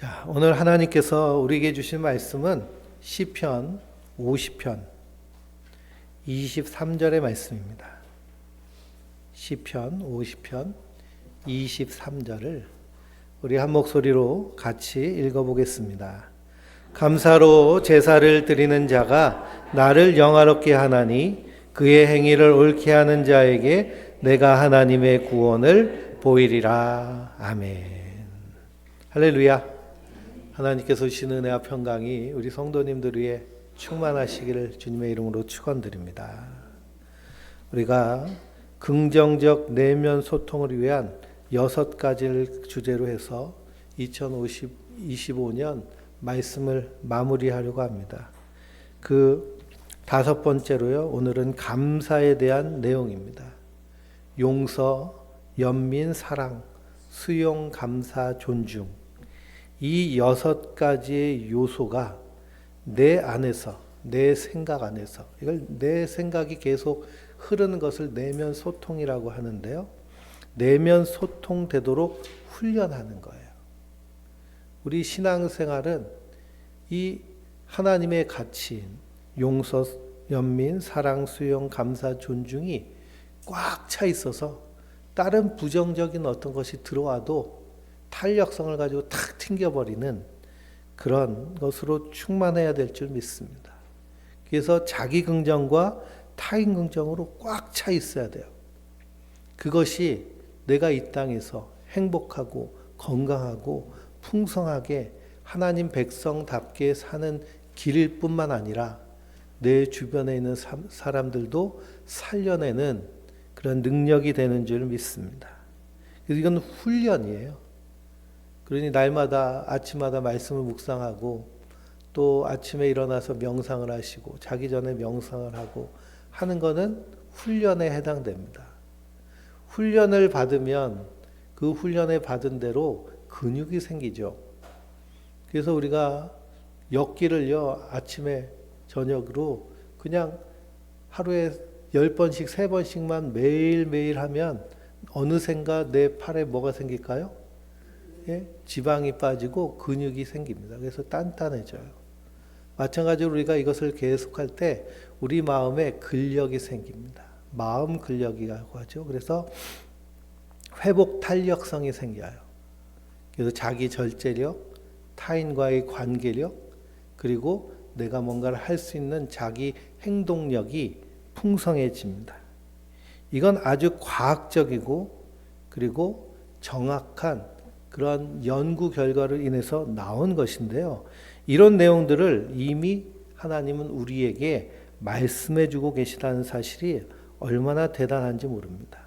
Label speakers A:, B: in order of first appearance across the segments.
A: 자, 오늘 하나님께서 우리에게 주신 말씀은 시편 50편 23절의 말씀입니다. 시편 50편 23절을 우리 한 목소리로 같이 읽어보겠습니다. 감사로 제사를 드리는 자가 나를 영화롭게 하나니 그의 행위를 옳게 하는 자에게 내가 하나님의 구원을 보이리라. 아멘. 할렐루야. 하나님께서 주신 은혜와 평강이 우리 성도님들 위해 충만하시기를 주님의 이름으로 축원드립니다. 우리가 긍정적 내면 소통을 위한 6가지를 주제로 해서 2025년 말씀을 마무리하려고 합니다. 그 5번째로요, 오늘은 감사에 대한 내용입니다. 용서, 연민, 사랑, 수용, 감사, 존중. 이 6가지의 요소가 내 안에서, 내 생각 안에서, 이걸 내 생각이 계속 흐르는 것을 내면 소통이라고 하는데요. 내면 소통되도록 훈련하는 거예요. 우리 신앙생활은 이 하나님의 가치인 용서, 연민, 사랑, 수용, 감사, 존중이 꽉 차 있어서 다른 부정적인 어떤 것이 들어와도 탄력성을 가지고 탁 튕겨버리는 그런 것으로 충만해야 될 줄 믿습니다. 그래서 자기 긍정과 타인 긍정으로 꽉 차 있어야 돼요. 그것이 내가 이 땅에서 행복하고 건강하고 풍성하게 하나님 백성답게 사는 길일 뿐만 아니라 내 주변에 있는 사람들도 살려내는 그런 능력이 되는 줄 믿습니다. 그래서 이건 훈련이에요. 그러니 날마다 아침마다 말씀을 묵상하고 또 아침에 일어나서 명상을 하시고 자기 전에 명상을 하고 하는 거는 훈련에 해당됩니다. 훈련을 받으면 그 훈련에 받은 대로 근육이 생기죠. 그래서 우리가 엮기를요, 아침에 저녁으로 그냥 하루에 10번씩 3번씩만 매일매일 하면 어느샌가 내 팔에 뭐가 생길까요? 예? 지방이 빠지고 근육이 생깁니다. 그래서 단단해져요. 마찬가지로 우리가 이것을 계속할 때 우리 마음에 근력이 생깁니다. 마음 근력이라고 하죠. 그래서 회복 탄력성이 생겨요. 그래서 자기 절제력, 타인과의 관계력, 그리고 내가 뭔가를 할 수 있는 자기 행동력이 풍성해집니다. 이건 아주 과학적이고 그리고 정확한 그런 연구 결과를 인해서 나온 것인데요. 이런 내용들을 이미 하나님은 우리에게 말씀해 주고 계시다는 사실이 얼마나 대단한지 모릅니다.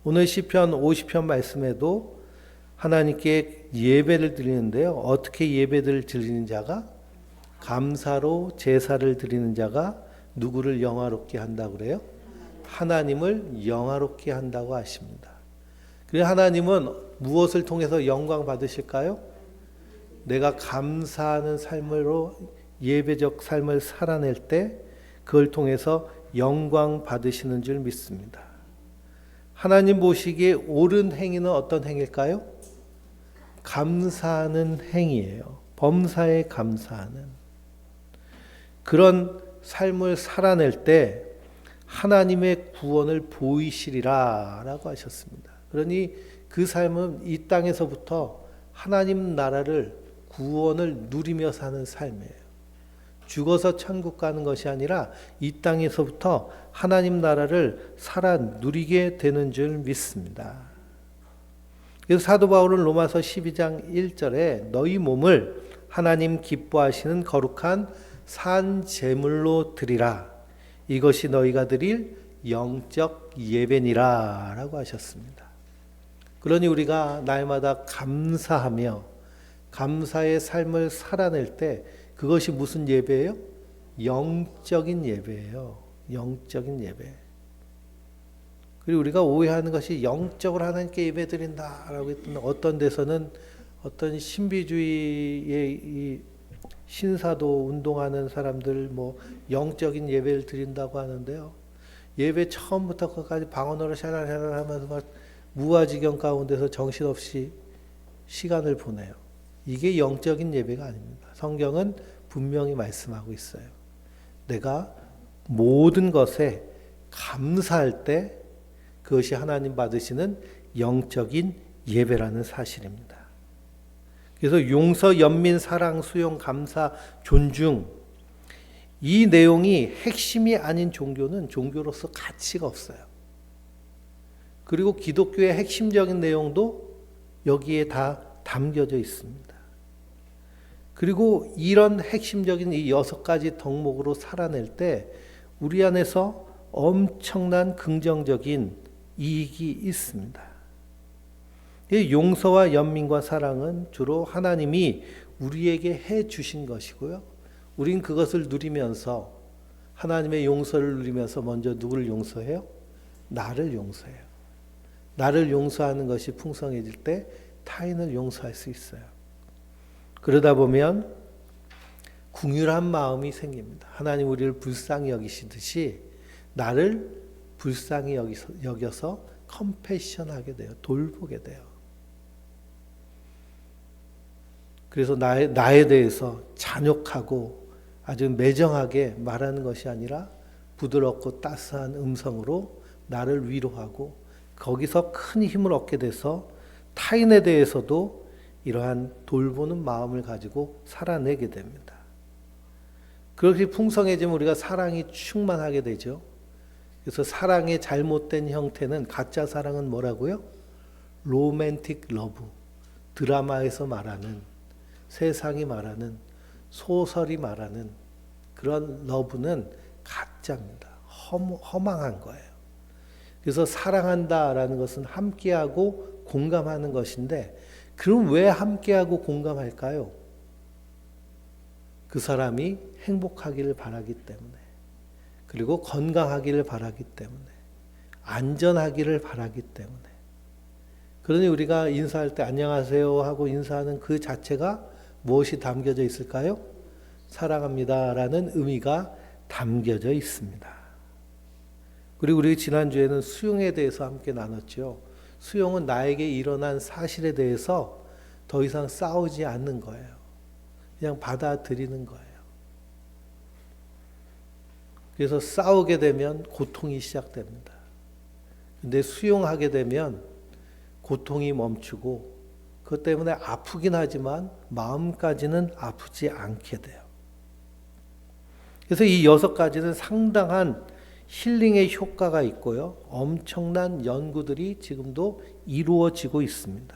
A: 오늘 시편 50편 말씀에도 하나님께 예배를 드리는데요. 어떻게 예배를 드리는 자가? 감사로 제사를 드리는 자가 누구를 영화롭게 한다고 그래요? 하나님을 영화롭게 한다고 하십니다. 그래서 하나님은 무엇을 통해서 영광 받으실까요? 내가 감사하는 삶으로 예배적 삶을 살아낼 때 그걸 통해서 영광 받으시는 줄 믿습니다. 하나님 보시기에 옳은 행위는 어떤 행위일까요? 감사하는 행위예요. 범사에 감사하는. 그런 삶을 살아낼 때 하나님의 구원을 보이시리라 라고 하셨습니다. 그러니 그 삶은 이 땅에서부터 하나님 나라를 구원을 누리며 사는 삶이에요. 죽어서 천국 가는 것이 아니라 이 땅에서부터 하나님 나라를 살아 누리게 되는 줄 믿습니다. 그래서 사도 바울은 로마서 12장 1절에 너희 몸을 하나님 기뻐하시는 거룩한 산 제물로 드리라. 이것이 너희가 드릴 영적 예배니라 라고 하셨습니다. 그러니 우리가 날마다 감사하며 감사의 삶을 살아낼 때 그것이 무슨 예배예요? 영적인 예배예요. 영적인 예배. 그리고 우리가 오해하는 것이 영적으로 하나님께 예배 드린다라고 했던 어떤 데서는 어떤 신비주의의 이 신사도 운동하는 사람들 뭐 영적인 예배를 드린다고 하는데요. 예배 처음부터 끝까지 방언으로 샤랄샤랄 하면서 막 무아지경 가운데서 정신없이 시간을 보내요. 이게 영적인 예배가 아닙니다. 성경은 분명히 말씀하고 있어요. 내가 모든 것에 감사할 때 그것이 하나님 받으시는 영적인 예배라는 사실입니다. 그래서 용서, 연민, 사랑, 수용, 감사, 존중, 이 내용이 핵심이 아닌 종교는 종교로서 가치가 없어요. 그리고 기독교의 핵심적인 내용도 여기에 다 담겨져 있습니다. 그리고 이런 핵심적인 이 6가지 덕목으로 살아낼 때 우리 안에서 엄청난 긍정적인 이익이 있습니다. 이 용서와 연민과 사랑은 주로 하나님이 우리에게 해 주신 것이고요. 우린 그것을 누리면서 하나님의 용서를 누리면서 먼저 누구를 용서해요? 나를 용서해요. 나를 용서하는 것이 풍성해질 때 타인을 용서할 수 있어요. 그러다 보면 긍휼한 마음이 생깁니다. 하나님 우리를 불쌍히 여기시듯이 나를 불쌍히 여겨서 컴패션하게 돼요. 돌보게 돼요. 그래서 나에 대해서 잔혹하고 아주 매정하게 말하는 것이 아니라 부드럽고 따스한 음성으로 나를 위로하고 거기서 큰 힘을 얻게 돼서 타인에 대해서도 이러한 돌보는 마음을 가지고 살아내게 됩니다. 그렇게 풍성해지면 우리가 사랑이 충만하게 되죠. 그래서 사랑의 잘못된 형태는, 가짜 사랑은 뭐라고요? 로맨틱 러브, 드라마에서 말하는, 세상이 말하는, 소설이 말하는 그런 러브는 가짜입니다. 허망한 거예요. 그래서 사랑한다라는 것은 함께하고 공감하는 것인데, 그럼 왜 함께하고 공감할까요? 그 사람이 행복하기를 바라기 때문에, 그리고 건강하기를 바라기 때문에, 안전하기를 바라기 때문에. 그러니 우리가 인사할 때 안녕하세요 하고 인사하는 그 자체가 무엇이 담겨져 있을까요? 사랑합니다라는 의미가 담겨져 있습니다. 그리고 우리 지난주에는 수용에 대해서 함께 나눴죠. 수용은 나에게 일어난 사실에 대해서 더 이상 싸우지 않는 거예요. 그냥 받아들이는 거예요. 그래서 싸우게 되면 고통이 시작됩니다. 근데 수용하게 되면 고통이 멈추고, 그것 때문에 아프긴 하지만 마음까지는 아프지 않게 돼요. 그래서 이 6가지는 상당한 힐링의 효과가 있고요. 엄청난 연구들이 지금도 이루어지고 있습니다.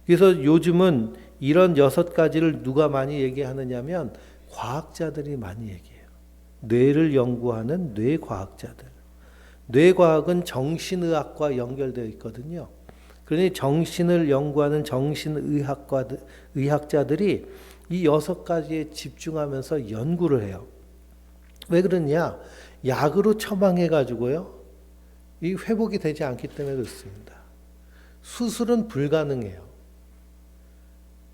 A: 그래서 요즘은 이런 6가지를 누가 많이 얘기하느냐면 과학자들이 많이 얘기해요. 뇌를 연구하는 뇌과학자들. 뇌과학은 정신의학과 연결되어 있거든요. 그러니 정신을 연구하는 의학자들이 이 6가지에 집중하면서 연구를 해요. 왜 그러냐? 약으로 처방해가지고요, 이 회복이 되지 않기 때문에 그렇습니다. 수술은 불가능해요.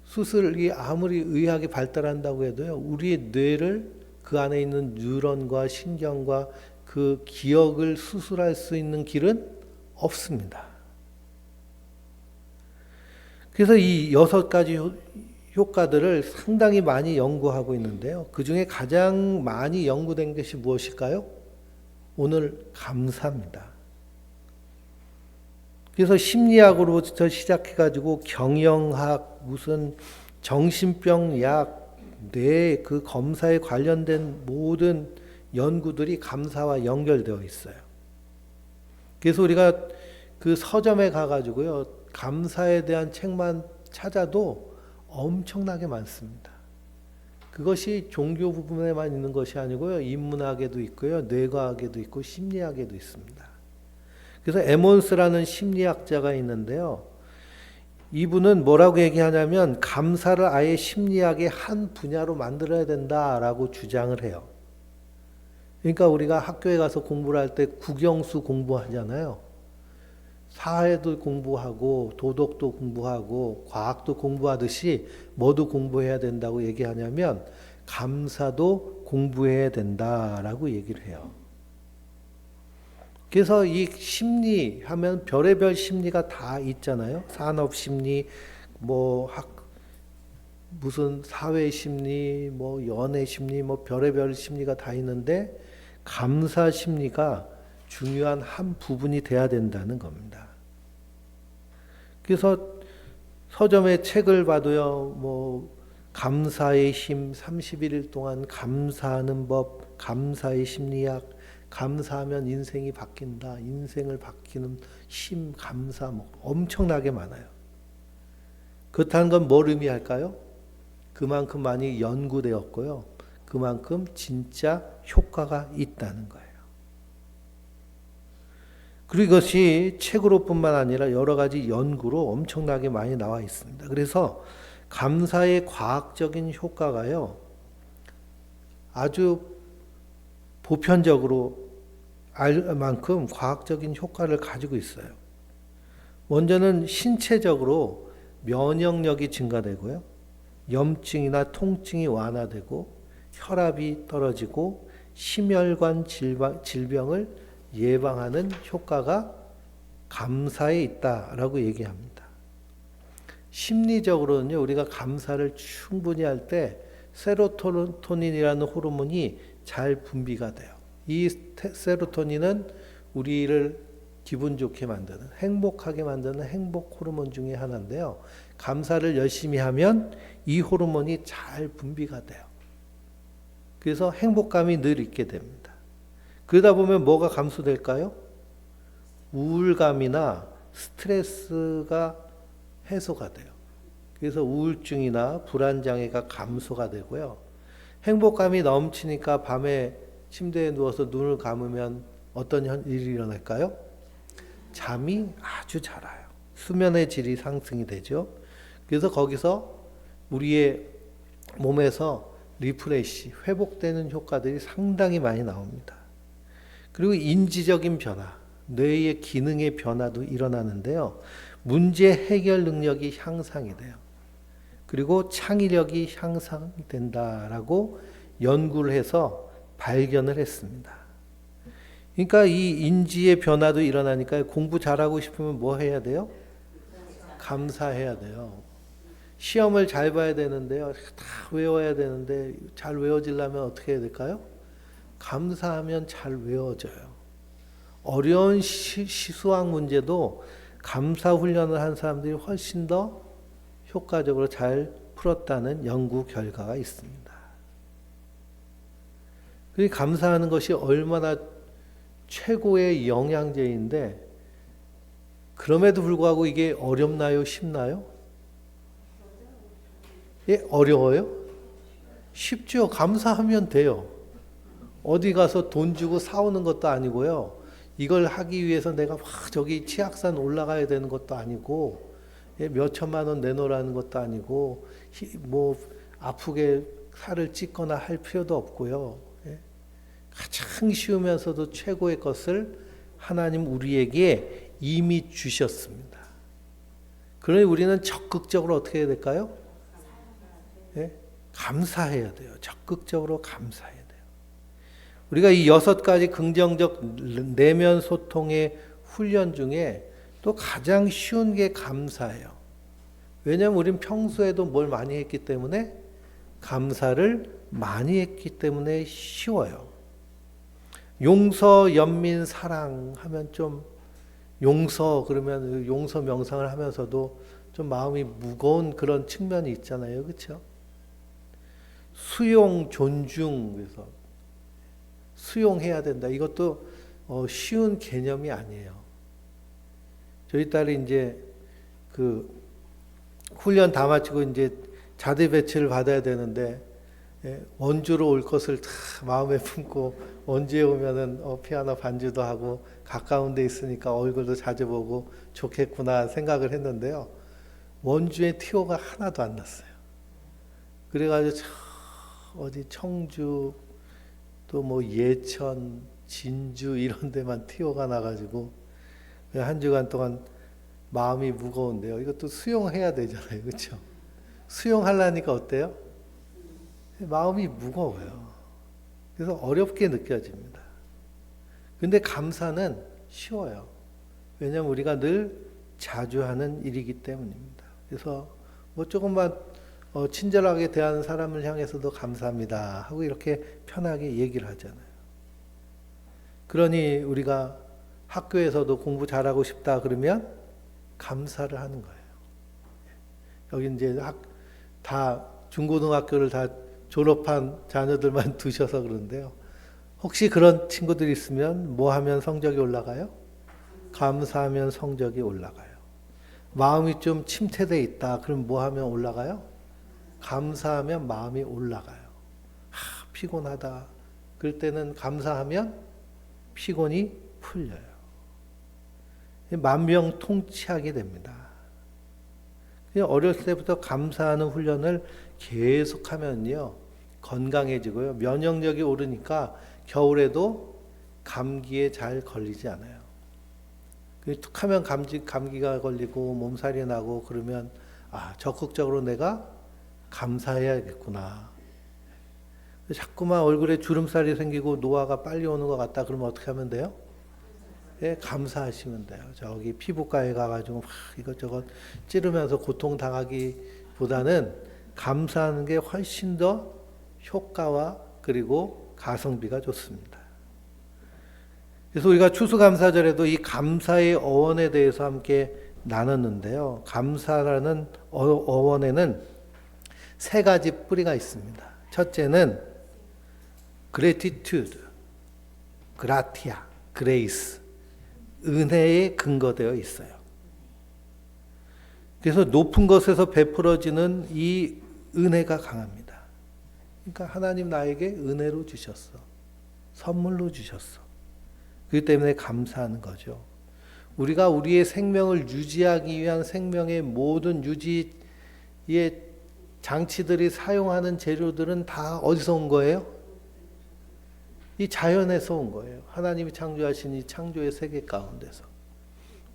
A: 수술이 아무리 의학이 발달한다고 해도요, 우리의 뇌를, 그 안에 있는 뉴런과 신경과 그 기억을 수술할 수 있는 길은 없습니다. 그래서 이 6가지 효과들을 상당히 많이 연구하고 있는데요. 그 중에 가장 많이 연구된 것이 무엇일까요? 오늘 감사입니다. 그래서 심리학으로부터 시작해가지고 경영학, 무슨 정신병 약, 뇌 그 검사에 관련된 모든 연구들이 감사와 연결되어 있어요. 그래서 우리가 그 서점에 가가지고요, 감사에 대한 책만 찾아도 엄청나게 많습니다. 그것이 종교 부분에만 있는 것이 아니고요, 인문학에도 있고요, 뇌과학에도 있고 심리학에도 있습니다. 그래서 에몬스라는 심리학자가 있는데요, 이분은 뭐라고 얘기하냐면 감사를 아예 심리학의 한 분야로 만들어야 된다라고 주장을 해요. 그러니까 우리가 학교에 가서 공부를 할 때 국영수 공부하잖아요. 사회도 공부하고 도덕도 공부하고 과학도 공부하듯이 뭐도 공부해야 된다고 얘기하냐면 감사도 공부해야 된다라고 얘기를 해요. 그래서 이 심리 하면 별의별 심리가 다 있잖아요. 산업심리, 무슨 사회 심리, 뭐 연애 심리, 뭐 별의별 심리가 다 있는데 감사 심리가 중요한 한 부분이 돼야 된다는 겁니다. 그래서 서점의 책을 봐도요, 뭐 감사의 힘, 31일 동안 감사하는 법, 감사의 심리학, 감사하면 인생이 바뀐다, 인생을 바뀌는 힘, 감사, 뭐 엄청나게 많아요. 그렇다는 건 뭘 의미할까요? 그만큼 많이 연구되었고요. 그만큼 진짜 효과가 있다는 거예요. 그리고 이것이 책으로뿐만 아니라 여러 가지 연구로 엄청나게 많이 나와 있습니다. 그래서 감사의 과학적인 효과가요, 아주 보편적으로 알 만큼 과학적인 효과를 가지고 있어요. 먼저는 신체적으로 면역력이 증가되고요. 염증이나 통증이 완화되고 혈압이 떨어지고 심혈관 질병을 예방하는 효과가 감사에 있다라고 얘기합니다. 심리적으로는요, 우리가 감사를 충분히 할 때 세로토닌이라는 호르몬이 잘 분비가 돼요. 이 세로토닌은 우리를 기분 좋게 만드는, 행복하게 만드는 행복 호르몬 중에 하나인데요. 감사를 열심히 하면 이 호르몬이 잘 분비가 돼요. 그래서 행복감이 늘 있게 됩니다. 그러다 보면 뭐가 감소될까요? 우울감이나 스트레스가 해소가 돼요. 그래서 우울증이나 불안장애가 감소가 되고요. 행복감이 넘치니까 밤에 침대에 누워서 눈을 감으면 어떤 일이 일어날까요? 잠이 아주 잘 와요. 수면의 질이 상승이 되죠. 그래서 거기서 우리의 몸에서 리프레시, 회복되는 효과들이 상당히 많이 나옵니다. 그리고 인지적인 변화, 뇌의 기능의 변화도 일어나는데요. 문제 해결 능력이 향상이 돼요. 그리고 창의력이 향상된다라고 연구를 해서 발견을 했습니다. 그러니까 이 인지의 변화도 일어나니까 공부 잘하고 싶으면 뭐 해야 돼요? 감사해야 돼요. 시험을 잘 봐야 되는데요. 다 외워야 되는데 잘 외워지려면 어떻게 해야 될까요? 감사하면 잘 외워져요. 어려운 수학 문제도 감사 훈련을 한 사람들이 훨씬 더 효과적으로 잘 풀었다는 연구 결과가 있습니다. 그리고 감사하는 것이 얼마나 최고의 영양제인데 그럼에도 불구하고 이게 어렵나요? 쉽나요? 예, 어려워요? 쉽죠. 감사하면 돼요. 어디 가서 돈 주고 사오는 것도 아니고요. 이걸 하기 위해서 내가 막 저기 치악산 올라가야 되는 것도 아니고, 예, 몇 천만 원 내놓으라는 것도 아니고, 뭐 아프게 살을 찢거나 할 필요도 없고요. 예. 가장 쉬우면서도 최고의 것을 하나님 우리에게 이미 주셨습니다. 그러니 우리는 적극적으로 어떻게 해야 될까요? 예? 감사해야 돼요. 적극적으로 감사해야 돼요. 우리가 이 6가지 긍정적 내면 소통의 훈련 중에 또 가장 쉬운 게 감사예요. 왜냐하면 우리는 평소에도 뭘 많이 했기 때문에 감사를 많이 했기 때문에 쉬워요. 용서, 연민, 사랑 하면 좀 용서 그러면 용서 명상을 하면서도 좀 마음이 무거운 그런 측면이 있잖아요. 그렇죠? 수용, 존중, 그래서 수용해야 된다. 이것도 쉬운 개념이 아니에요. 저희 딸이 이제 그 훈련 다 마치고 이제 자대 배치를 받아야 되는데 원주로 올 것을 다 마음에 품고 원주에 오면은 피아노 반주도 하고 가까운 데 있으니까 얼굴도 자주 보고 좋겠구나 생각을 했는데요. 원주에 티오가 하나도 안 났어요. 그래가지고 어디 청주 또 뭐 예천, 진주 이런 데만 티오가 나가지고 한 주간 동안 마음이 무거운데요. 이것도 수용해야 되잖아요. 그렇죠? 수용하려니까 어때요? 마음이 무거워요. 그래서 어렵게 느껴집니다. 근데 감사는 쉬워요. 왜냐하면 우리가 늘 자주 하는 일이기 때문입니다. 그래서 뭐 조금만 친절하게 대하는 사람을 향해서도 감사합니다 하고 이렇게 편하게 얘기를 하잖아요. 그러니 우리가 학교에서도 공부 잘하고 싶다 그러면 감사를 하는 거예요. 여기 이제 다 중고등학교를 다 졸업한 자녀들만 두셔서 그런데요. 혹시 그런 친구들이 있으면 뭐 하면 성적이 올라가요? 감사하면 성적이 올라가요. 마음이 좀 침체되어 있다. 그럼 뭐 하면 올라가요? 감사하면 마음이 올라가요. 피곤하다. 그럴 때는 감사하면 피곤이 풀려요. 만병통치하게 됩니다. 어렸을 때부터 감사하는 훈련을 계속하면요 건강해지고요. 면역력이 오르니까 겨울에도 감기에 잘 걸리지 않아요. 툭 하면 감기가 걸리고 몸살이 나고 그러면 적극적으로 내가 감사해야겠구나. 자꾸만 얼굴에 주름살이 생기고 노화가 빨리 오는 것 같다 그러면 어떻게 하면 돼요? 예, 감사하시면 돼요. 저기 피부과에 가가지고 막 이것저것 찌르면서 고통당하기보다는 감사하는 게 훨씬 더 효과와 그리고 가성비가 좋습니다. 그래서 우리가 추수감사절에도 이 감사의 어원에 대해서 함께 나눴는데요. 감사라는 어원에는 세 가지 뿌리가 있습니다. 첫째는 gratitude, gratia, grace, 은혜에 근거되어 있어요. 그래서 높은 것에서 베풀어지는 이 은혜가 강합니다. 그러니까 하나님 나에게 은혜로 주셨어. 선물로 주셨어. 그렇기 때문에 감사하는 거죠. 우리가 우리의 생명을 유지하기 위한 생명의 모든 유지의 장치들이 사용하는 재료들은 다 어디서 온 거예요? 이 자연에서 온 거예요. 하나님이 창조하신 이 창조의 세계 가운데서.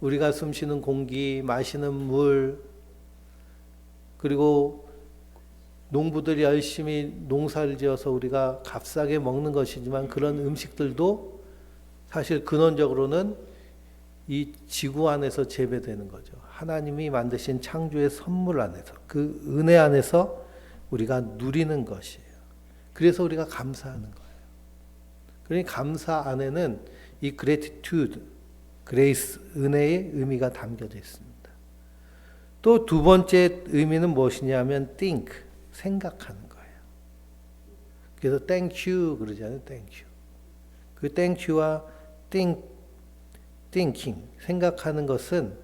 A: 우리가 숨쉬는 공기, 마시는 물, 그리고 농부들이 열심히 농사를 지어서 우리가 값싸게 먹는 것이지만 그런 음식들도 사실 근원적으로는 이 지구 안에서 재배되는 거죠. 하나님이 만드신 창조의 선물 안에서, 그 은혜 안에서 우리가 누리는 것이에요. 그래서 우리가 감사하는 거예요. 그러니 감사 안에는 이 gratitude, grace, 은혜의 의미가 담겨져 있습니다. 또 두 번째 의미는 무엇이냐면 think, 생각하는 거예요. 그래서 thank you 그러잖아요. thank you. 그 thank you와 thinking, 생각하는 것은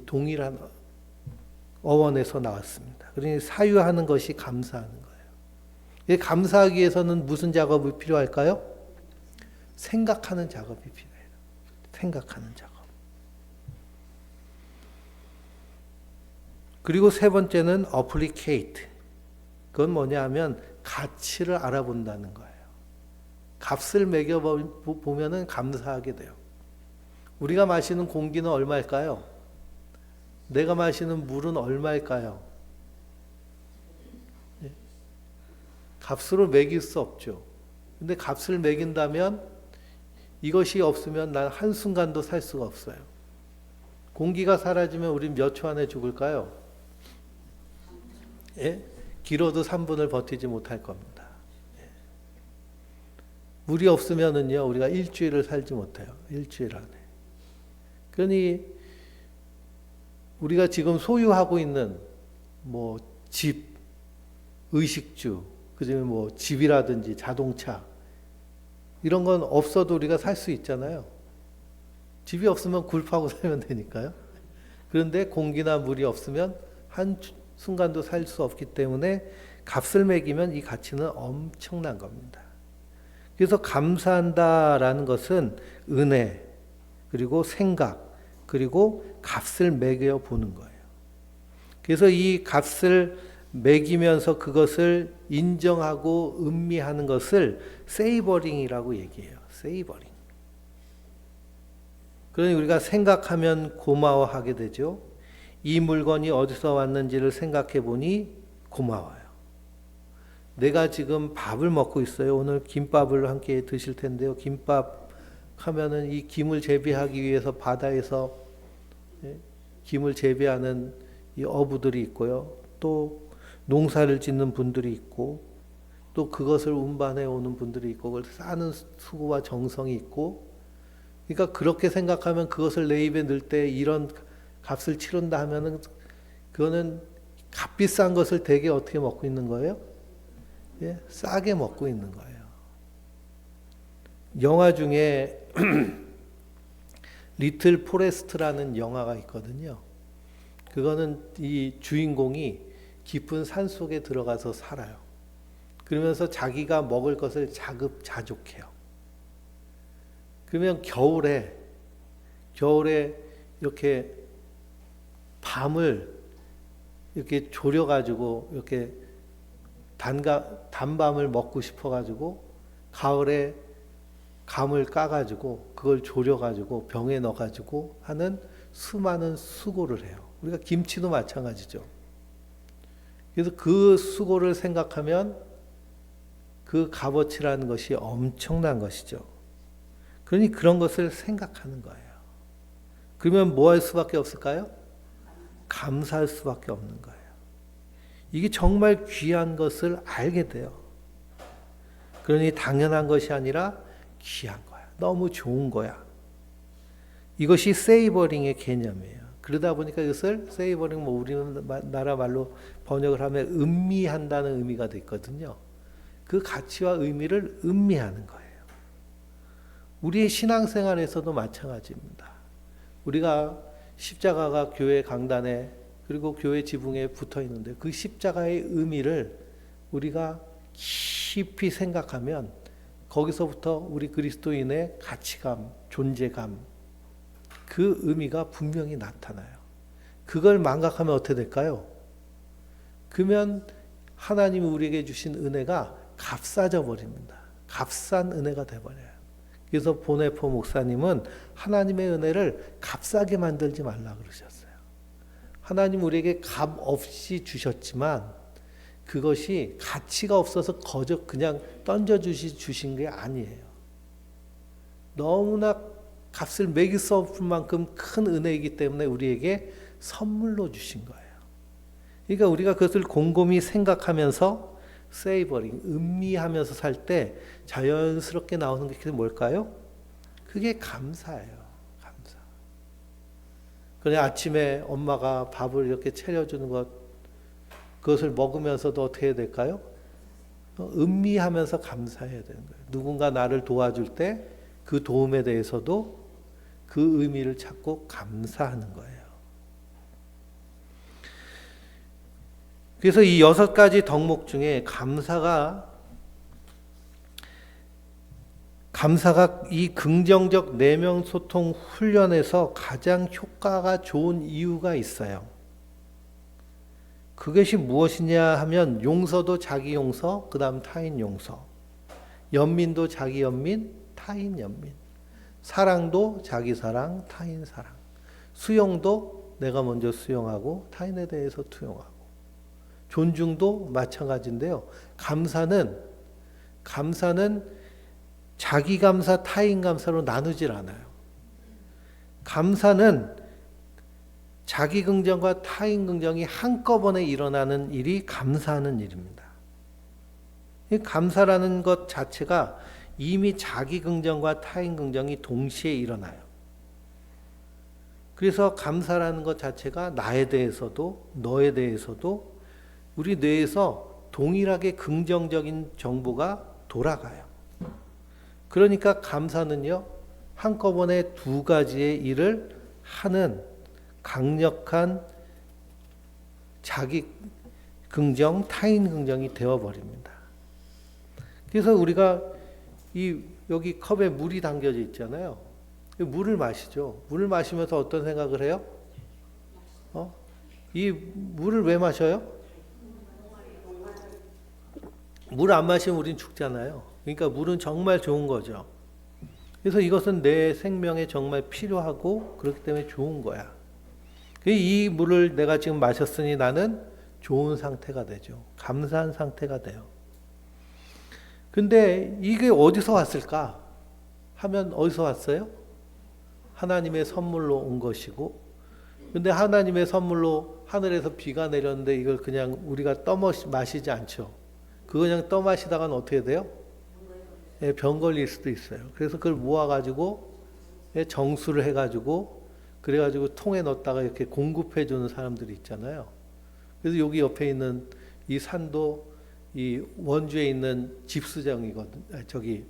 A: 동일한 어원에서 나왔습니다. 그러니 사유하는 것이 감사하는 거예요. 감사하기 위해서는 무슨 작업이 필요할까요? 생각하는 작업이 필요해요. 생각하는 작업. 그리고 세 번째는 applicate. 그건 뭐냐 하면 가치를 알아본다는 거예요. 값을 매겨보면은 감사하게 돼요. 우리가 마시는 공기는 얼마일까요? 내가 마시는 물은 얼마일까요? 값으로 매길 수 없죠. 근데 값을 매긴다면 이것이 없으면 난 한순간도 살 수가 없어요. 공기가 사라지면 우린 몇 초 안에 죽을까요? 예? 길어도 3분을 버티지 못할 겁니다. 예. 물이 없으면은요, 우리가 일주일을 살지 못해요. 일주일 안에. 그러니 우리가 지금 소유하고 있는 뭐 집, 의식주, 그중에 뭐 집이라든지 자동차 이런 건 없어도 우리가 살 수 있잖아요. 집이 없으면 굴 파고 살면 되니까요. 그런데 공기나 물이 없으면 한 순간도 살 수 없기 때문에 값을 매기면 이 가치는 엄청난 겁니다. 그래서 감사한다라는 것은 은혜, 그리고 생각, 그리고 값을 매겨 보는 거예요. 그래서 이 값을 매기면서 그것을 인정하고 음미하는 것을 세이버링이라고 얘기해요. 세이버링. 그러니 우리가 생각하면 고마워하게 되죠. 이 물건이 어디서 왔는지를 생각해 보니 고마워요. 내가 지금 밥을 먹고 있어요. 오늘 김밥을 함께 드실 텐데요. 김밥 하면은 이 김을 재배하기 위해서 바다에서 김을 재배하는 이 어부들이 있고요. 또 농사를 짓는 분들이 있고 또 그것을 운반해 오는 분들이 있고 그걸 싸는 수고와 정성이 있고, 그러니까 그렇게 생각하면 그것을 내 입에 넣을 때 이런 값을 치른다 하면은 그거는 값비싼 것을 되게 어떻게 먹고 있는 거예요? 예, 싸게 먹고 있는 거예요. 영화 중에 리틀 포레스트라는 영화가 있거든요. 그거는 이 주인공이 깊은 산 속에 들어가서 살아요. 그러면서 자기가 먹을 것을 자급자족해요. 그러면 겨울에 이렇게 밤을 이렇게 졸여가지고 이렇게 단밤을 먹고 싶어가지고 가을에 감을 까가지고 그걸 졸여가지고 병에 넣어가지고 하는 수많은 수고를 해요. 우리가 김치도 마찬가지죠. 그래서 그 수고를 생각하면 그 값어치라는 것이 엄청난 것이죠. 그러니 그런 것을 생각하는 거예요. 그러면 뭐 할 수밖에 없을까요? 감사할 수밖에 없는 거예요. 이게 정말 귀한 것을 알게 돼요. 그러니 당연한 것이 아니라 귀한 거야. 너무 좋은 거야. 이것이 세이버링의 개념이에요. 그러다 보니까 이것을 세이버링, 뭐 우리나라 말로 번역을 하면 음미한다는 의미가 있거든요. 그 가치와 의미를 음미하는 거예요. 우리의 신앙생활에서도 마찬가지입니다. 우리가 십자가가 교회 강단에 그리고 교회 지붕에 붙어 있는데 그 십자가의 의미를 우리가 깊이 생각하면 거기서부터 우리 그리스도인의 가치감, 존재감, 그 의미가 분명히 나타나요. 그걸 망각하면 어떻게 될까요? 그러면 하나님이 우리에게 주신 은혜가 값싸져 버립니다. 값싼 은혜가 돼버려요. 그래서 보네포 목사님은 하나님의 은혜를 값싸게 만들지 말라 그러셨어요. 하나님 우리에게 값 없이 주셨지만 그것이 가치가 없어서 거저 그냥 주신 게 아니에요. 너무나 값을 매길 수 없을 만큼 큰 은혜이기 때문에 우리에게 선물로 주신 거예요. 그러니까 우리가 그것을 곰곰이 생각하면서 세이버링, 음미하면서 살 때 자연스럽게 나오는 게 뭘까요? 그게 감사예요. 감사. 그래 아침에 엄마가 밥을 이렇게 차려주는 것, 그것을 먹으면서도 어떻게 해야 될까요? 음미하면서 감사해야 되는 거예요. 누군가 나를 도와줄 때 그 도움에 대해서도 그 의미를 찾고 감사하는 거예요. 그래서 이 6가지 덕목 중에 감사가 이 긍정적 내면 소통 훈련에서 가장 효과가 좋은 이유가 있어요. 그것이 무엇이냐 하면 용서도 자기 용서, 그 다음 타인 용서. 연민도 자기 연민, 타인 연민. 사랑도 자기 사랑, 타인 사랑. 수용도 내가 먼저 수용하고 타인에 대해서 투용하고. 존중도 마찬가지인데요. 감사는 자기 감사, 타인 감사로 나누질 않아요. 감사는 자기 긍정과 타인 긍정이 한꺼번에 일어나는 일이 감사하는 일입니다. 이 감사라는 것 자체가 이미 자기 긍정과 타인 긍정이 동시에 일어나요. 그래서 감사라는 것 자체가 나에 대해서도 너에 대해서도 우리 뇌에서 동일하게 긍정적인 정보가 돌아가요. 그러니까 감사는요, 한꺼번에 2가지의 일을 하는 강력한 자기 긍정, 타인 긍정이 되어버립니다. 그래서 우리가 여기 컵에 물이 담겨져 있잖아요. 물을 마시죠. 물을 마시면서 어떤 생각을 해요? 이 물을 왜 마셔요? 물 안 마시면 우린 죽잖아요. 그러니까 물은 정말 좋은 거죠. 그래서 이것은 내 생명에 정말 필요하고 그렇기 때문에 좋은 거야. 이 물을 내가 지금 마셨으니 나는 좋은 상태가 되죠. 감사한 상태가 돼요. 근데 이게 어디서 왔을까? 하면 어디서 왔어요? 하나님의 선물로 온 것이고 근데 하나님의 선물로 하늘에서 비가 내렸는데 이걸 그냥 우리가 마시지 않죠. 그거 그냥 마시다가는 어떻게 돼요? 예, 병 걸릴 수도 있어요. 그래서 그걸 모아가지고 예, 정수를 해가지고 그래가지고 통에 넣었다가 이렇게 공급해 주는 사람들이 있잖아요. 그래서 여기 옆에 있는 이 산도 이 원주에 있는 집수정이거든. 저기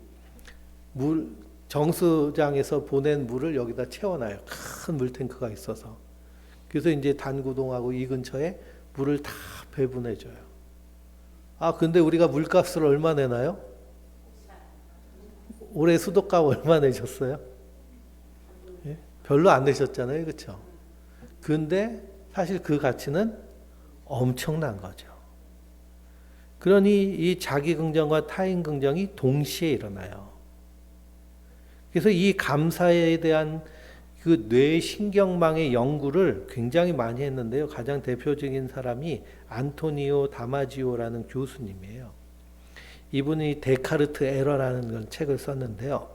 A: 물 정수장에서 보낸 물을 여기다 채워놔요. 큰 물탱크가 있어서. 그래서 이제 단구동하고 이 근처에 물을 다 배분해 줘요. 아, 근데 우리가 물값을 얼마 내나요? 올해 수도값 얼마 내셨어요? 예? 별로 안 내셨잖아요. 그렇죠? 근데 사실 그 가치는 엄청난 거죠. 그러니 이 자기 긍정과 타인 긍정이 동시에 일어나요. 그래서 이 감사에 대한 그 뇌 신경망의 연구를 굉장히 많이 했는데요. 가장 대표적인 사람이 안토니오 다마지오라는 교수님이에요. 이분이 데카르트 에러라는 그런 책을 썼는데요.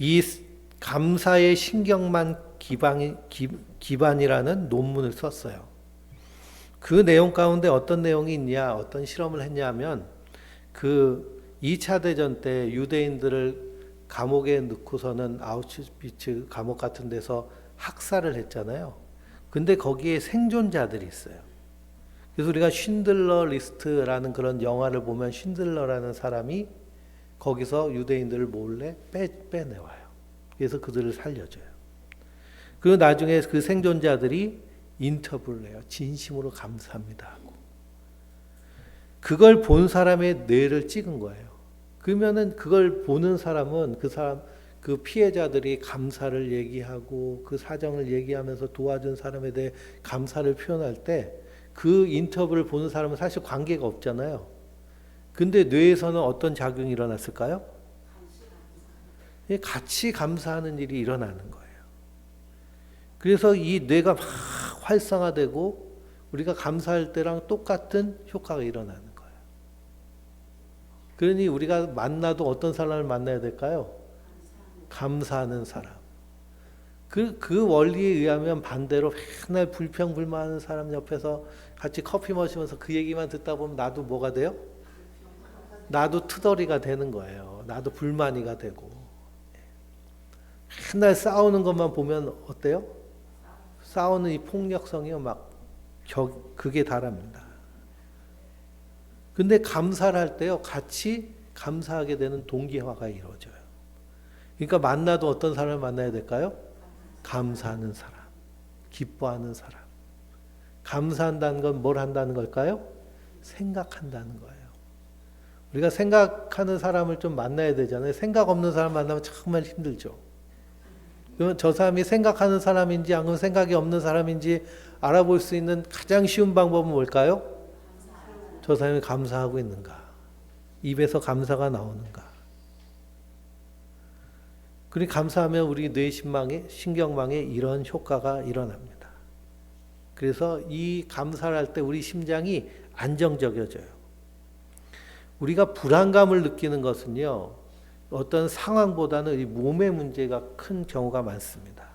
A: 이 감사의 신경망 기반이라는 논문을 썼어요. 그 내용 가운데 어떤 내용이 있냐, 어떤 실험을 했냐면 그 2차 대전 때 유대인들을 감옥에 넣고서는 아우슈비츠 감옥 같은 데서 학살을 했잖아요. 근데 거기에 생존자들이 있어요. 그래서 우리가 쉰들러 리스트라는 그런 영화를 보면 쉰들러라는 사람이 거기서 유대인들을 몰래 빼내와요. 그래서 그들을 살려줘요. 그리고 나중에 그 생존자들이 인터뷰를 해요. 진심으로 감사합니다 하고. 그걸 본 사람의 뇌를 찍은 거예요. 그러면은 그걸 보는 사람은 그 피해자들이 감사를 얘기하고 그 사정을 얘기하면서 도와준 사람에 대해 감사를 표현할 때 그 인터뷰를 보는 사람은 사실 관계가 없잖아요. 근데 뇌에서는 어떤 작용이 일어났을까요? 같이 감사하는 일이 일어나는 거예요. 그래서 이 뇌가 막 활성화되고 우리가 감사할 때랑 똑같은 효과가 일어나는 거예요. 그러니 우리가 만나도 어떤 사람을 만나야 될까요? 감사하는 사람. 그 원리에 의하면 반대로 맨날 불평불만하는 사람 옆에서 같이 커피 마시면서 그 얘기만 듣다 보면 나도 뭐가 돼요? 나도 투덜이가 되는 거예요. 나도 불만이가 되고. 맨날 싸우는 것만 보면 어때요? 싸우는 이 폭력성이요, 막 극에 달합니다. 근데 감사를 할 때요, 같이 감사하게 되는 동기화가 이루어져요. 그러니까 만나도 어떤 사람을 만나야 될까요? 감사하는 사람, 기뻐하는 사람. 감사한다는 건 뭘 한다는 걸까요? 생각한다는 거예요. 우리가 생각하는 사람을 좀 만나야 되잖아요. 생각 없는 사람 만나면 정말 힘들죠. 그러면 저 사람이 생각하는 사람인지 아니면 생각이 없는 사람인지 알아볼 수 있는 가장 쉬운 방법은 뭘까요? 저 사람이 감사하고 있는가? 입에서 감사가 나오는가? 그리고 감사하면 우리 신경망에 이런 효과가 일어납니다. 그래서 이 감사를 할 때 우리 심장이 안정적이어져요. 우리가 불안감을 느끼는 것은요, 어떤 상황보다는 이 몸의 문제가 큰 경우가 많습니다.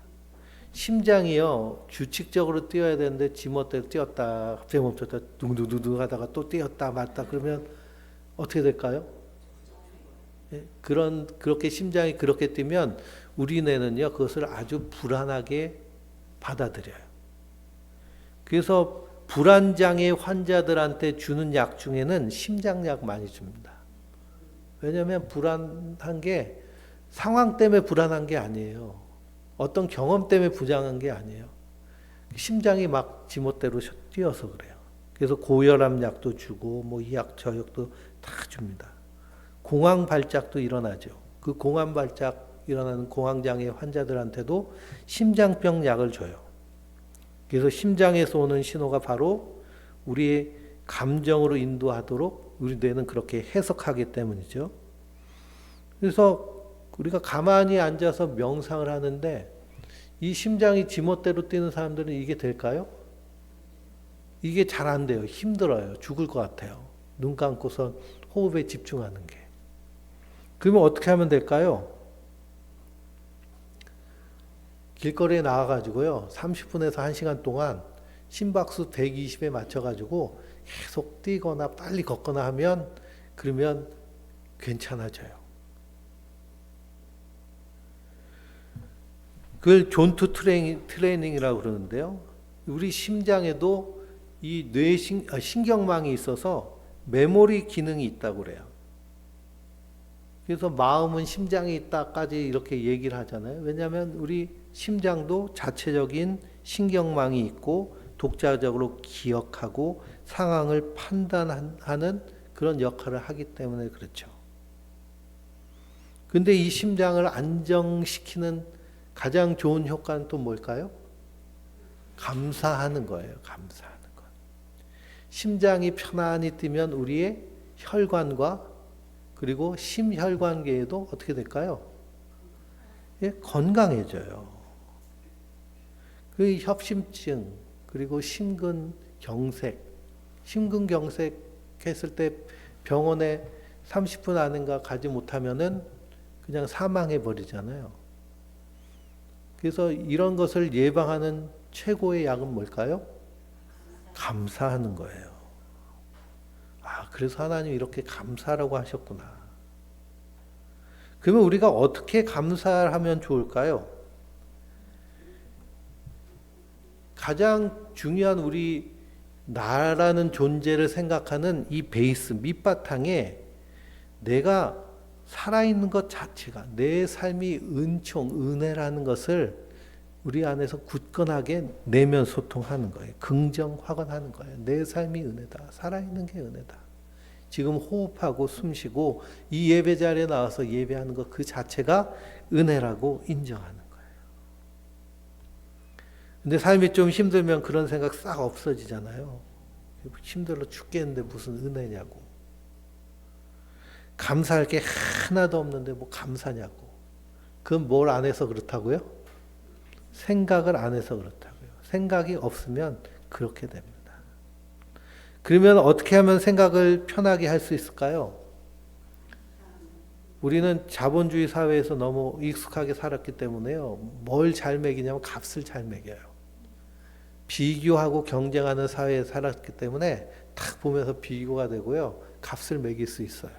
A: 심장이요, 규칙적으로 뛰어야 되는데 지멋대로 뛰었다, 갑자기 멈췄다, 둥두두두 하다가 또 뛰었다 맞다 그러면 어떻게 될까요? 그렇게 심장이 그렇게 뛰면 우리 뇌는요, 그것을 아주 불안하게 받아들여요. 그래서 불안장애 환자들한테 주는 약 중에는 심장약 많이 줍니다. 왜냐하면 불안한 게 상황 때문에 불안한 게 아니에요. 어떤 경험 때문에 불안한 게 아니에요. 심장이 막 지멋대로 뛰어서 그래요. 그래서 고혈압 약도 주고 뭐 이 약 저 약도 다 줍니다. 공황 발작도 일어나죠. 그 공황 발작 일어나는 공황장애 환자들한테도 심장병 약을 줘요. 그래서 심장에서 오는 신호가 바로 우리의 감정으로 인도하도록 우리 뇌는 그렇게 해석하기 때문이죠. 그래서 우리가 가만히 앉아서 명상을 하는데 이 심장이 지멋대로 뛰는 사람들은 이게 될까요? 이게 잘 안 돼요. 힘들어요. 죽을 것 같아요. 눈 감고서 호흡에 집중하는 게. 그러면 어떻게 하면 될까요? 길거리에 나와가지고요, 30분에서 1시간 동안 심박수 120에 맞춰가지고 계속 뛰거나 빨리 걷거나 하면, 그러면 괜찮아져요. 그걸 존투 트레이닝이라고 그러는데요. 우리 심장에도 이 신경망이 있어서 메모리 기능이 있다고 그래요. 그래서 마음은 심장에 있다까지 이렇게 얘기를 하잖아요. 왜냐하면 우리 심장도 자체적인 신경망이 있고 독자적으로 기억하고 상황을 판단하는 그런 역할을 하기 때문에 그렇죠. 근데 이 심장을 안정시키는 가장 좋은 효과는 또 뭘까요? 감사하는 거예요. 감사하는 것. 심장이 편안히 뛰면 우리의 혈관과 그리고 심혈관계에도 어떻게 될까요? 예, 건강해져요. 그 협심증, 그리고 심근경색 했을 때 병원에 30분 안인가 가지 못하면은 그냥 사망해 버리잖아요. 그래서 이런 것을 예방하는 최고의 약은 뭘까요? 감사하는 거예요. 그래서 하나님 이렇게 감사라고 하셨구나. 그러면 우리가 어떻게 감사하면 좋을까요? 가장 중요한 우리 나라는 존재를 생각하는 이 베이스, 밑바탕에 내가 살아있는 것 자체가, 내 삶이 은총, 은혜라는 것을 우리 안에서 굳건하게 내면 소통하는 거예요. 긍정 확언하는 거예요. 내 삶이 은혜다. 살아있는 게 은혜다. 지금 호흡하고 숨쉬고 이 예배 자리에 나와서 예배하는 것 그 자체가 은혜라고 인정하는 거예요. 근데 삶이 좀 힘들면 그런 생각 싹 없어지잖아요. 힘들어 죽겠는데 무슨 은혜냐고. 감사할 게 하나도 없는데 뭐 감사냐고. 그건 뭘 안 해서 그렇다고요? 생각을 안 해서 그렇다고요. 생각이 없으면 그렇게 됩니다. 그러면 어떻게 하면 생각을 편하게 할 수 있을까요? 우리는 자본주의 사회에서 너무 익숙하게 살았기 때문에요. 뭘 잘 매기냐면 값을 잘 매겨요. 비교하고 경쟁하는 사회에 살았기 때문에 딱 보면서 비교가 되고요. 값을 매길 수 있어요.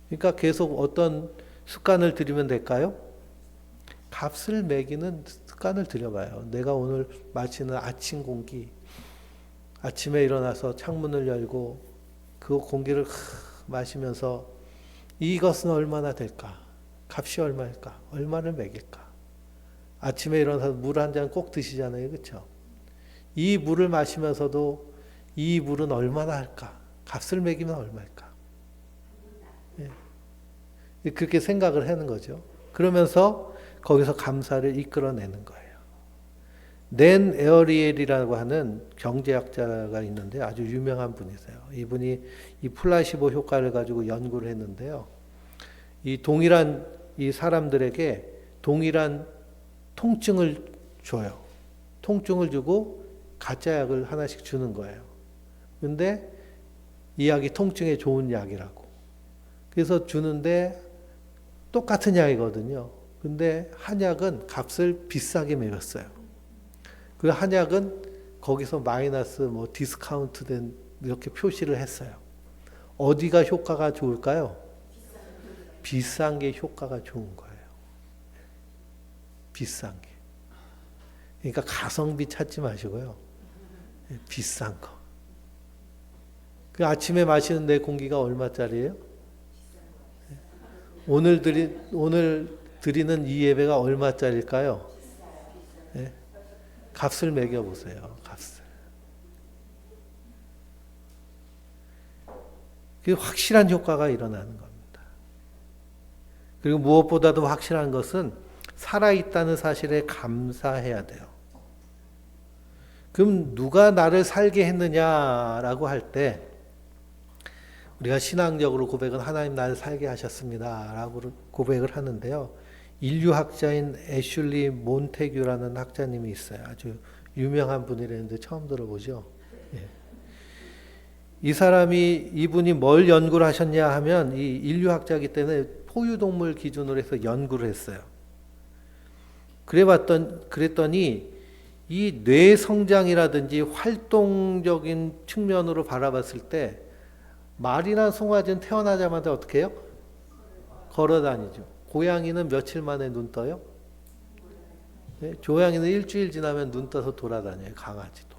A: 그러니까 계속 어떤 습관을 들이면 될까요? 값을 매기는 습관을 들여봐요. 내가 오늘 마시는 아침 공기, 아침에 일어나서 창문을 열고 그 공기를 마시면서 이것은 얼마나 될까? 값이 얼마일까? 얼마를 매길까? 아침에 일어나서 물 한 잔 꼭 드시잖아요. 그렇죠? 이 물을 마시면서도 이 물은 얼마나 할까? 값을 매기면 얼마일까? 예. 그렇게 생각을 하는 거죠. 그러면서 거기서 감사를 이끌어내는 거예요. 낸 에어리엘이라고 하는 경제학자가 있는데 아주 유명한 분이세요. 이분이 이 플라시보 효과를 가지고 연구를 했는데요. 이 동일한 이 사람들에게 동일한 통증을 줘요. 통증을 주고 가짜 약을 하나씩 주는 거예요. 근데 이 약이 통증에 좋은 약이라고. 그래서 주는데 똑같은 약이거든요. 근데 한 약은 값을 비싸게 매겼어요. 그 한약은 거기서 마이너스 뭐 디스카운트 된 이렇게 표시를 했어요. 어디가 효과가 좋을까요? 비싼 게 효과가 좋은 거예요. 비싼 게. 그러니까 가성비 찾지 마시고요. 비싼 거. 그 아침에 마시는 내 공기가 얼마짜리예요? 오늘 드리는 이 예배가 얼마짜리일까요? 네? 값을 매겨보세요. 값을. 그 확실한 효과가 일어나는 겁니다. 그리고 무엇보다도 확실한 것은 살아있다는 사실에 감사해야 돼요. 그럼 누가 나를 살게 했느냐라고 할 때 우리가 신앙적으로 고백은 하나님 나를 살게 하셨습니다 라고 고백을 하는데요. 인류학자인 애슐리 몬테규라는 학자님이 있어요. 아주 유명한 분이라는데 처음 들어보죠. 예. 이분이 뭘 연구를 하셨냐 하면 이 인류학자이기 때문에 포유동물 기준으로 해서 연구를 했어요. 그랬더니 이 뇌 성장이라든지 활동적인 측면으로 바라봤을 때 말이나 송아지는 태어나자마자 어떻게 해요? 걸어 다니죠. 고양이는 며칠 만에 눈 떠요? 네, 고양이는 일주일 지나면 눈 떠서 돌아다녀요. 강아지도.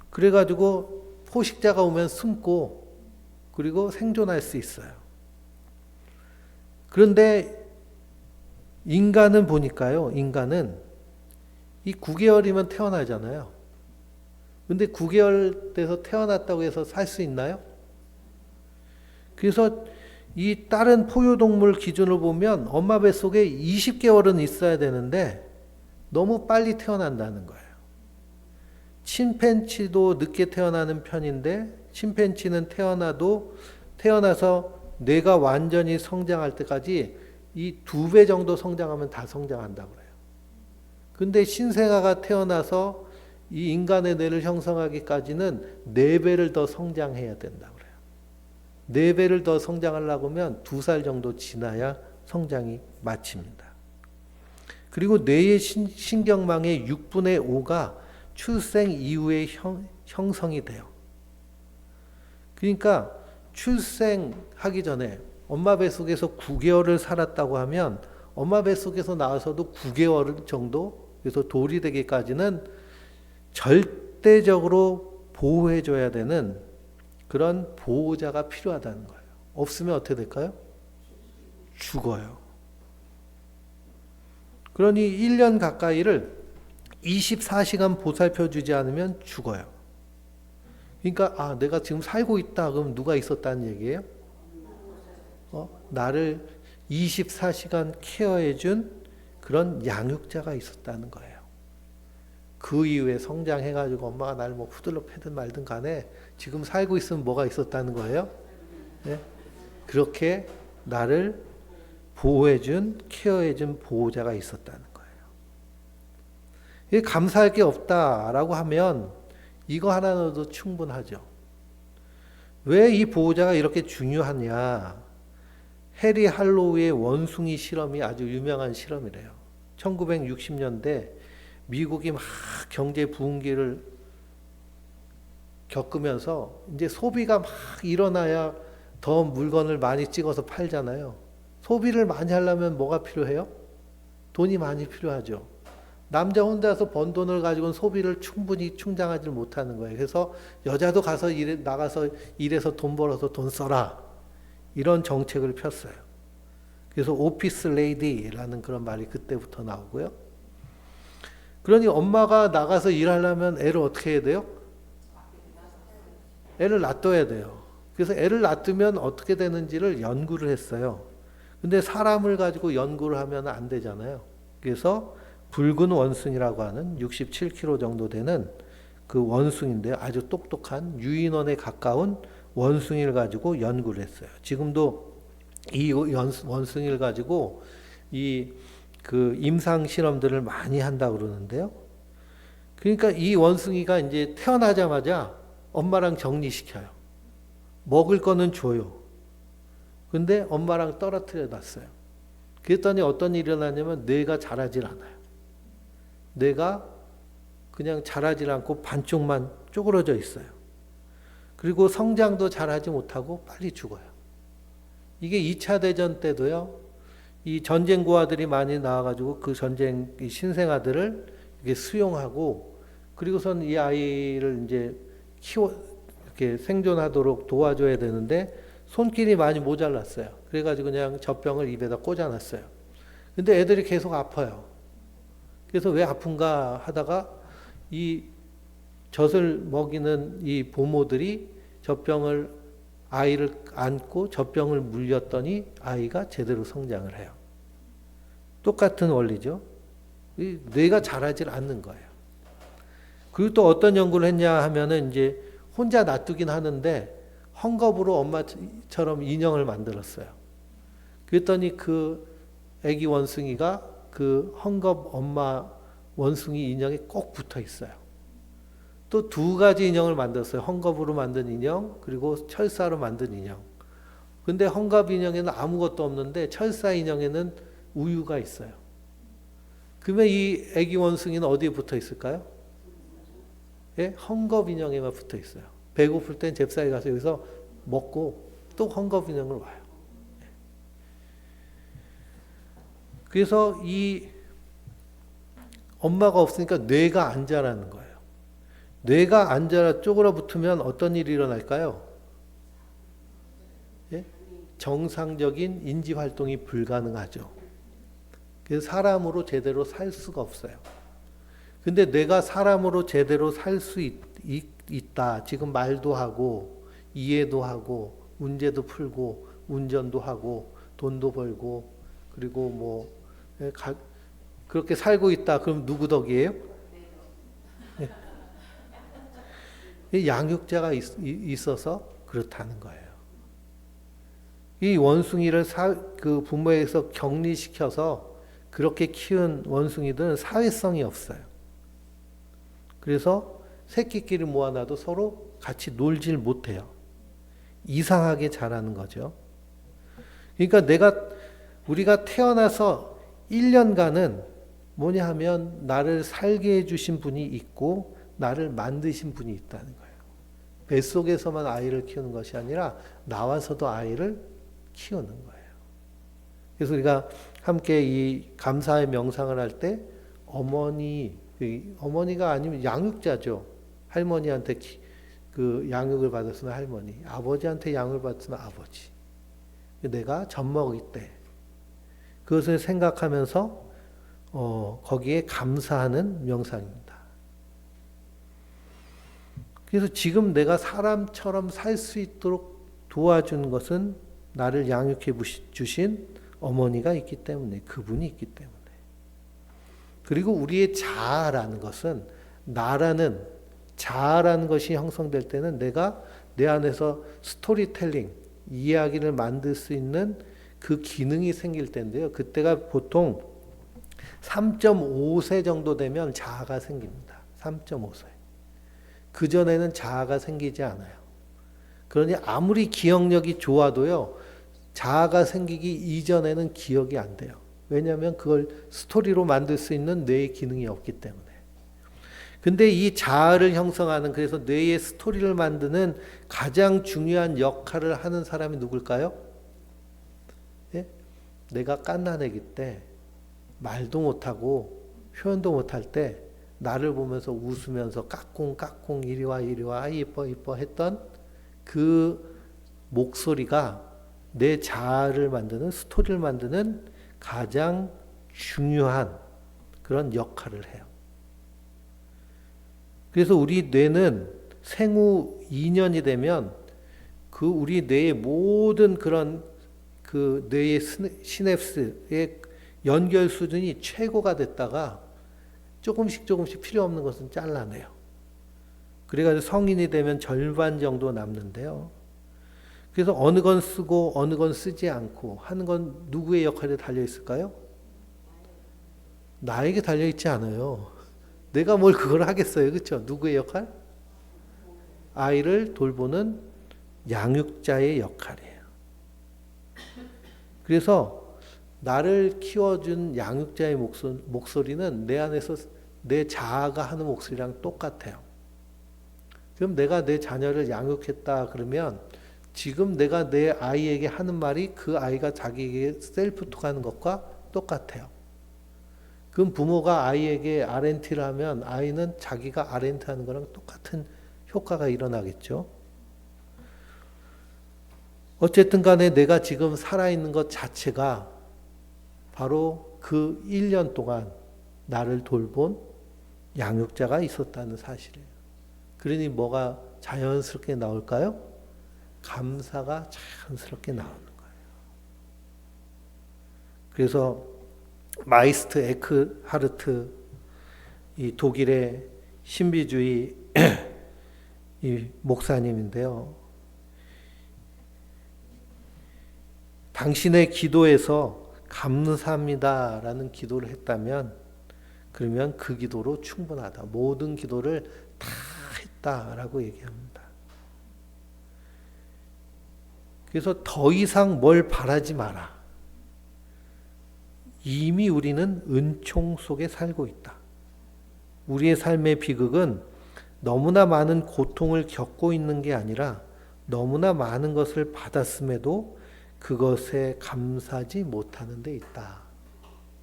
A: 그래가지고 포식자가 오면 숨고 그리고 생존할 수 있어요. 그런데 인간은 보니까요. 인간은 이 9개월이면 태어나잖아요. 근데 9개월 돼서 태어났다고 해서 살 수 있나요? 그래서 이 다른 포유동물 기준으로 보면 엄마 뱃속에 20개월은 있어야 되는데 너무 빨리 태어난다는 거예요. 침팬치도 늦게 태어나는 편인데 침팬치는 태어나서 뇌가 완전히 성장할 때까지 이 2배 정도 성장하면 다 성장한다고 그래요. 근데 신생아가 태어나서 이 인간의 뇌를 형성하기까지는 4배를 더 성장해야 된다고 그래요. 4배를 더 성장하려고 하면 2살 정도 지나야 성장이 마칩니다. 그리고 뇌의 신경망의 6분의 5가 출생 이후에 형성이 돼요. 그러니까 출생하기 전에 엄마 뱃속에서 9개월을 살았다고 하면 엄마 뱃속에서 나와서도 9개월 정도, 그래서 돌이 되기까지는 절대적으로 보호해줘야 되는 그런 보호자가 필요하다는 거예요. 없으면 어떻게 될까요? 죽어요. 그러니 1년 가까이를 24시간 보살펴 주지 않으면 죽어요. 그러니까 내가 지금 살고 있다 그럼 누가 있었다는 얘기예요? 나를 24시간 케어해 준 그런 양육자가 있었다는 거예요. 그 이후에 성장해가지고 엄마가 나를 뭐 후들러 패든 말든 간에 지금 살고 있으면 뭐가 있었다는 거예요? 네? 그렇게 나를 보호해준, 케어해준 보호자가 있었다는 거예요. 이게 감사할 게 없다라고 하면 이거 하나로도 충분하죠. 왜 이 보호자가 이렇게 중요하냐? 해리 할로우의 원숭이 실험이 아주 유명한 실험이래요. 1960년대 미국이 막 경제 부흥기를 겪으면서 이제 소비가 막 일어나야 더 물건을 많이 찍어서 팔잖아요. 소비를 많이 하려면 뭐가 필요해요? 돈이 많이 필요하죠. 남자 혼자서 번 돈을 가지고는 소비를 충분히 충당하지 못하는 거예요. 그래서 여자도 나가서 일해서 돈 벌어서 돈 써라. 이런 정책을 폈어요. 그래서 오피스 레이디라는 그런 말이 그때부터 나오고요. 그러니 엄마가 나가서 일하려면 애를 어떻게 해야 돼요? 애를 놔둬야 돼요. 그래서 애를 놔두면 어떻게 되는지를 연구를 했어요. 근데 사람을 가지고 연구를 하면 안 되잖아요. 그래서 붉은 원숭이라고 하는 67kg 정도 되는 그 원숭이인데요. 아주 똑똑한 유인원에 가까운 원숭이를 가지고 연구를 했어요. 지금도 이 원숭이를 가지고 그 임상 실험들을 많이 한다고 그러는데요. 그러니까 이 원숭이가 이제 태어나자마자 엄마랑 격리시켜요. 먹을 거는 줘요. 근데 엄마랑 떨어뜨려 놨어요. 그랬더니 어떤 일이 일어나냐면 뇌가 자라질 않아요. 뇌가 그냥 자라질 않고 반쪽만 쪼그러져 있어요. 그리고 성장도 잘하지 못하고 빨리 죽어요. 이게 2차 대전 때도요. 이 전쟁 고아들이 많이 나와가지고 그 전쟁 신생아들을 이렇게 수용하고 그리고선 이 아이를 이제 이렇게 생존하도록 도와줘야 되는데 손길이 많이 모자랐어요. 그래가지고 그냥 젖병을 입에다 꽂아놨어요. 근데 애들이 계속 아파요. 그래서 왜 아픈가 하다가 이 젖을 먹이는 이 보모들이 아이를 안고 젖병을 물렸더니 아이가 제대로 성장을 해요. 똑같은 원리죠. 뇌가 자라질 않는 거예요. 그리고 또 어떤 연구를 했냐 하면은 이제 혼자 놔두긴 하는데 헝겊으로 엄마처럼 인형을 만들었어요. 그랬더니 그 아기 원숭이가 그 헝겊 엄마 원숭이 인형에 꼭 붙어 있어요. 또 2가지 인형을 만들었어요. 헝겊으로 만든 인형, 그리고 철사로 만든 인형. 근데 헝겊 인형에는 아무것도 없는데 철사 인형에는 우유가 있어요. 그러면 이 아기 원숭이는 어디에 붙어 있을까요? 예? 헝겊 인형에만 붙어 있어요. 배고플 땐 잽싸게 가서 여기서 먹고 또 헝겊 인형을 와요. 그래서 이 엄마가 없으니까 뇌가 안 자라는 거예요. 뇌가 안 자라 쪼그라 붙으면 어떤 일이 일어날까요? 예? 정상적인 인지 활동이 불가능하죠. 그래서 사람으로 제대로 살 수가 없어요. 근데 내가 사람으로 제대로 살 수 있다. 지금 말도 하고 이해도 하고 문제도 풀고 운전도 하고 돈도 벌고 그리고 뭐 그렇게 살고 있다. 그럼 누구 덕이에요? 양육자가 있어서 그렇다는 거예요. 이 원숭이를 그 부모에서 격리시켜서 그렇게 키운 원숭이들은 사회성이 없어요. 그래서 새끼끼리 모아놔도 서로 같이 놀질 못해요. 이상하게 자라는 거죠. 그러니까 우리가 태어나서 1년간은 뭐냐 하면 나를 살게 해주신 분이 있고 나를 만드신 분이 있다는 거예요. 뱃속에서만 아이를 키우는 것이 아니라 나와서도 아이를 키우는 거예요. 그래서 우리가 함께 이 감사의 명상을 할 때 어머니가 아니면 양육자죠. 할머니한테 그 양육을 받았으면 할머니, 아버지한테 양육을 받았으면 아버지. 내가 젖먹일 때 그것을 생각하면서 거기에 감사하는 명상입니다. 그래서 지금 내가 사람처럼 살 수 있도록 도와준 것은 나를 양육해 주신 어머니가 있기 때문에, 그분이 있기 때문에. 그리고 우리의 자아라는 것은 나라는 자아라는 것이 형성될 때는 내가 내 안에서 스토리텔링, 이야기를 만들 수 있는 그 기능이 생길 때인데요. 그때가 보통 3.5세 정도 되면 자아가 생깁니다. 3.5세. 그전에는 자아가 생기지 않아요. 그러니 아무리 기억력이 좋아도요, 자아가 생기기 이전에는 기억이 안 돼요. 왜냐하면 그걸 스토리로 만들 수 있는 뇌의 기능이 없기 때문에. 근데 이 자아를 형성하는, 그래서 뇌의 스토리를 만드는 가장 중요한 역할을 하는 사람이 누굴까요? 예? 내가 갓난아기 때 말도 못하고 표현도 못할 때 나를 보면서 웃으면서 까꿍 이리 와 이뻐 했던 그 목소리가 내 자아를 만드는, 스토리를 만드는 가장 중요한 그런 역할을 해요. 그래서 우리 뇌는 생후 2년이 되면 그 우리 뇌의 모든 그런 그 뇌의 시냅스의 연결 수준이 최고가 됐다가 조금씩 필요 없는 것은 잘라내요. 그래가지고 성인이 되면 절반 정도 남는데요. 그래서 어느 건 쓰고 어느 건 쓰지 않고 하는 건 누구의 역할에 달려 있을까요? 나에게 달려 있지 않아요. 내가 뭘 그걸 하겠어요. 그렇죠? 누구의 역할? 아이를 돌보는 양육자의 역할이에요. 그래서 나를 키워준 양육자의 목소리는 내 안에서 내 자아가 하는 목소리랑 똑같아요. 그럼 내가 내 자녀를 양육했다 그러면 지금 내가 내 아이에게 하는 말이 그 아이가 자기에게 셀프톡 하는 것과 똑같아요. 그럼 부모가 아이에게 RNT를 하면 아이는 자기가 RNT 하는 거랑 똑같은 효과가 일어나겠죠. 어쨌든 간에 내가 지금 살아있는 것 자체가 바로 그 1년 동안 나를 돌본 양육자가 있었다는 사실이에요. 그러니 뭐가 자연스럽게 나올까요? 감사가 자연스럽게 나오는 거예요. 그래서 마이스트 에크하르트, 이 독일의 신비주의 이 목사님인데요. 당신의 기도에서 감사합니다라는 기도를 했다면 그러면 그 기도로 충분하다. 모든 기도를 다 했다라고 얘기합니다. 그래서 더 이상 뭘 바라지 마라. 이미 우리는 은총 속에 살고 있다. 우리의 삶의 비극은 너무나 많은 고통을 겪고 있는 게 아니라 너무나 많은 것을 받았음에도 그것에 감사하지 못하는 데 있다.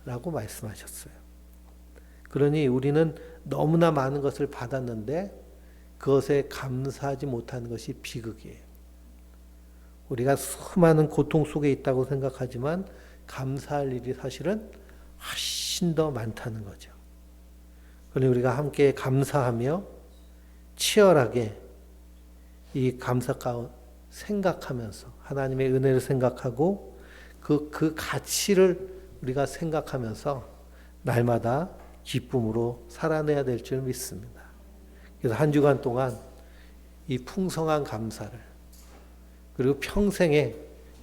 A: 라고 말씀하셨어요. 그러니 우리는 너무나 많은 것을 받았는데 그것에 감사하지 못하는 것이 비극이에요. 우리가 수많은 고통 속에 있다고 생각하지만 감사할 일이 사실은 훨씬 더 많다는 거죠. 그러니 우리가 함께 감사하며 치열하게 이 감사 가운데 생각하면서 하나님의 은혜를 생각하고 그 가치를 우리가 생각하면서 날마다 기쁨으로 살아내야 될 줄 믿습니다. 그래서 한 주간 동안 이 풍성한 감사를 그리고 평생의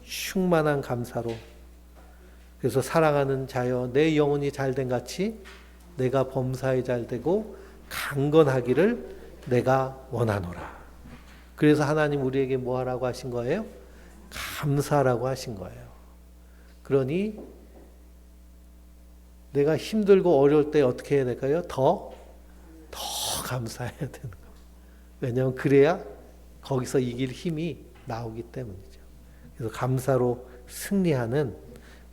A: 충만한 감사로 그래서 사랑하는 자여 내 영혼이 잘된 같이 내가 범사에 잘되고 강건하기를 내가 원하노라. 그래서 하나님 우리에게 뭐 하라고 하신 거예요? 감사라고 하신 거예요. 그러니 내가 힘들고 어려울 때 어떻게 해야 될까요? 더 감사해야 되는 거예요. 왜냐하면 그래야 거기서 이길 힘이 나오기 때문이죠. 그래서 감사로 승리하는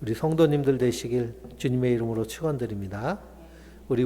A: 우리 성도님들 되시길 주님의 이름으로 축원드립니다. 우리